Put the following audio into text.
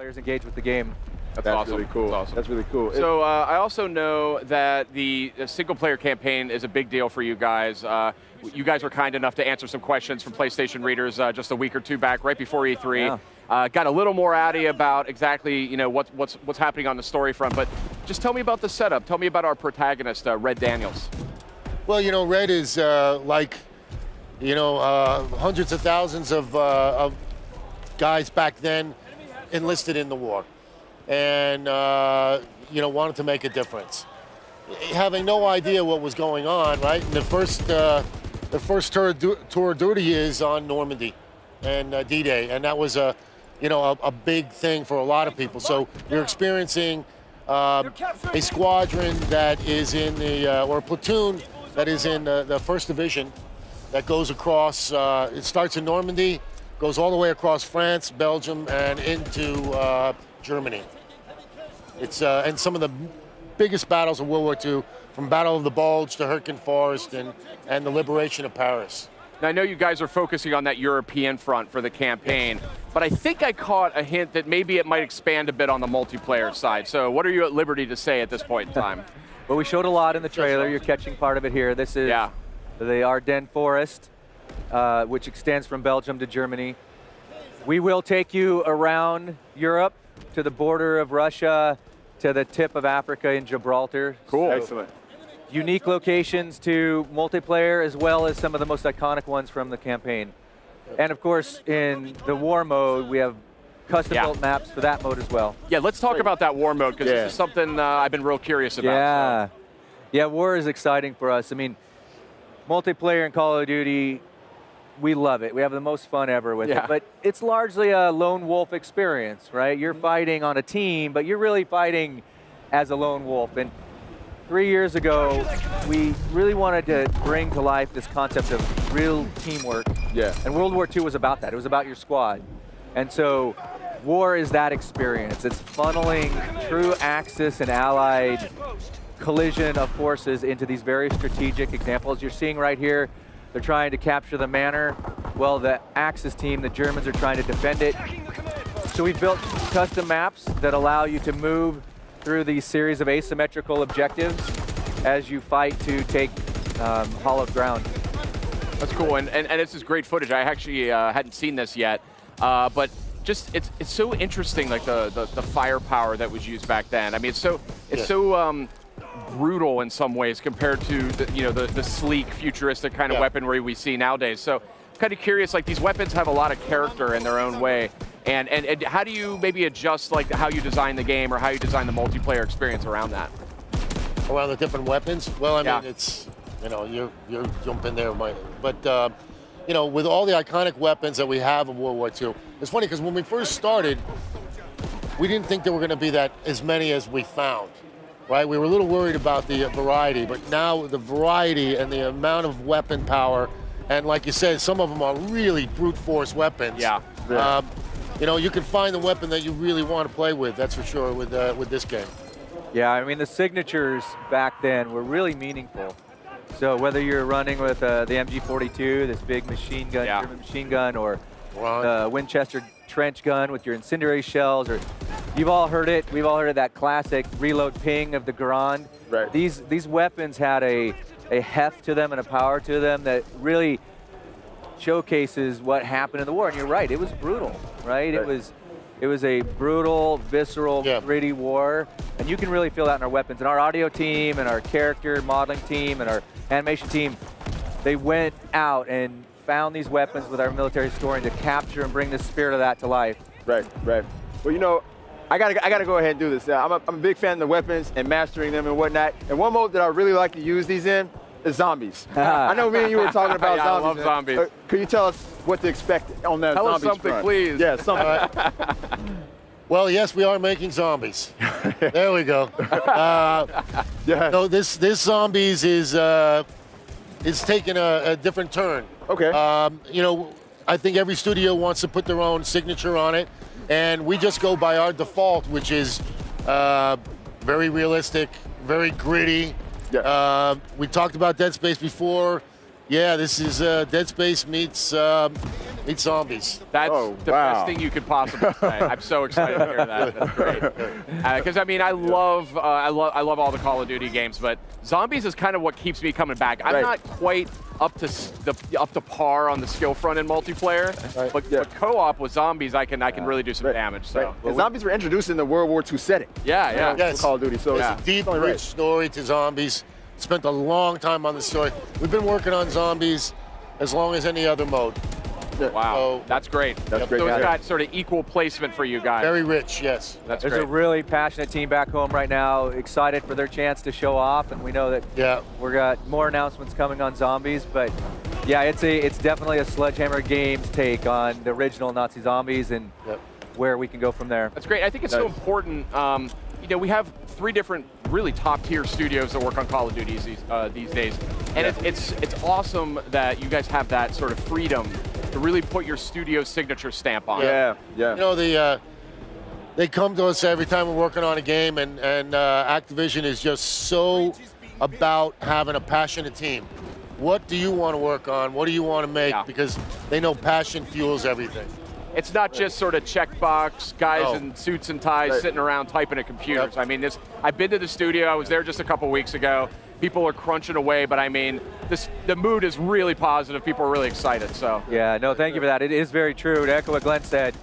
players engage with the game. That's awesome. Really cool. That's awesome. That's really cool. So I also know that the single-player campaign is a big deal for you guys. You guys were kind enough to answer some questions from PlayStation readers just a week or two back, right before E3. Yeah. Got a little more out of you about exactly what's happening on the story front. But just tell me about the setup. Tell me about our protagonist, Red Daniels. Well, Red is like hundreds of thousands of guys back then enlisted in the war. And wanted to make a difference, having no idea what was going on. Right, and the first tour of duty is on Normandy and D-Day, and that was a big thing for a lot of people. So you're experiencing a squadron that is in or a platoon that is in the 1st Division that goes across. It starts in Normandy, goes all the way across France, Belgium, and into Germany. It's and some of the biggest battles of World War II, from Battle of the Bulge to Hürtgen Forest and the liberation of Paris. Now, I know you guys are focusing on that European front for the campaign, but I think I caught a hint that maybe it might expand a bit on the multiplayer side. So what are you at liberty to say at this point in time? Well, we showed a lot in the trailer. You're catching part of it here. This is the Ardennes Forest, which extends from Belgium to Germany. We will take you around Europe to the border of Russia, to the tip of Africa in Gibraltar. Cool. So excellent. Unique locations to multiplayer, as well as some of the most iconic ones from the campaign. And of course, in the war mode, we have custom-built maps for that mode as well. Yeah, let's talk about that war mode, because this is something I've been real curious about. Yeah, war is exciting for us. I mean, multiplayer in Call of Duty, we love it. We have the most fun ever with it. But it's largely a lone wolf experience, right? You're fighting on a team, but you're really fighting as a lone wolf. And 3 years ago, we really wanted to bring to life this concept of real teamwork. Yeah. And World War II was about that. It was about your squad. And so war is that experience. It's funneling true Axis and Allied collision of forces into these very strategic examples. You're seeing right here, they're trying to capture the manor. Well, the Axis team, the Germans, are trying to defend it. So we've built custom maps that allow you to move through these series of asymmetrical objectives as you fight to take hollowed ground. That's cool, and this is great footage. I actually hadn't seen this yet, but just it's so interesting, like the firepower that was used back then. I mean, it's so brutal in some ways compared to the sleek, futuristic kind of weaponry we see nowadays. So I'm kind of curious, like these weapons have a lot of character in their own way. And how do you maybe adjust like how you design the game or how you design the multiplayer experience around that? Around the different weapons? Well, I mean, it's, you're jumping there, Mike. But, with all the iconic weapons that we have in World War II, it's funny because when we first started, we didn't think there were going to be as many as we found. Right, we were a little worried about the variety, but now the variety and the amount of weapon power, and like you said, some of them are really brute force weapons. You can find the weapon that you really want to play with. That's for sure with this game. Yeah, I mean the signatures back then were really meaningful. So whether you're running with the MG42, this big machine gun, German machine gun, or the Winchester trench gun with your incendiary shells, or you've all heard it. We've all heard of that classic reload ping of the Garand. Right. These weapons had a heft to them and a power to them that really showcases what happened in the war. And you're right, it was brutal, right? It was a brutal, visceral, gritty war, and you can really feel that in our weapons. And our audio team and our character modeling team and our animation team, they went out and found these weapons with our military historian to capture and bring the spirit of that to life. Right. Well, I gotta go ahead and do this. I'm a big fan of the weapons and mastering them and whatnot. And one mode that I really like to use these in is zombies. I know me and you were talking about zombies. I love zombies. Could you tell us what to expect on that Tell zombies us something, front? please. Yeah, something. Well, yes, we are making zombies. There we go. No, this zombies is taking a different turn. Okay. I think every studio wants to put their own signature on it, and we just go by our default, which is very realistic, very gritty. Yeah. We talked about Dead Space before. Yeah, this is Dead Space meets Meet zombies. That's Oh, the wow. best thing you could possibly say. I'm so excited to hear that. That's great. Because I mean, I love all the Call of Duty games, but zombies is kind of what keeps me coming back. I'm Right. not quite up to par on the skill front in multiplayer, Right. but, Yeah. but co-op with zombies, I can really do some Right. damage. So Right. And zombies were introduced in the World War II setting. yeah. Yes. Call of Duty. So Yeah. it's Deep, only rich right. story to zombies. Spent a long time on the story. We've been working on zombies as long as any other mode. Wow, So- that's great. That's great So to it's hear. got sort of equal placement for you guys. Very rich, yes. That's There's great. a really passionate team back home right now, excited for their chance to show off, and we know that Yeah. we've got more announcements coming on zombies, but yeah, it's definitely a Sledgehammer Games take on the original Nazi zombies and Yep. where we can go from there. That's great. I think it's so important. We have 3 different really top-tier studios that work on Call of Duty these days, and it's awesome that you guys have that sort of freedom to really put your studio's signature stamp on it. Yeah, yeah. You know, they come to us every time we're working on a game, and Activision is just so about having a passionate team. What do you want to work on? What do you want to make? Yeah. Because they know passion fuels everything. It's not just sort of checkbox guys No. in suits and ties Right. sitting around typing at computers. Yep. I mean, I've been to the studio. I was there just a couple weeks ago. People are crunching away, but I mean, the mood is really positive. People are really excited. So Yeah, no, thank you for that. It is very true. To echo what Glenn said,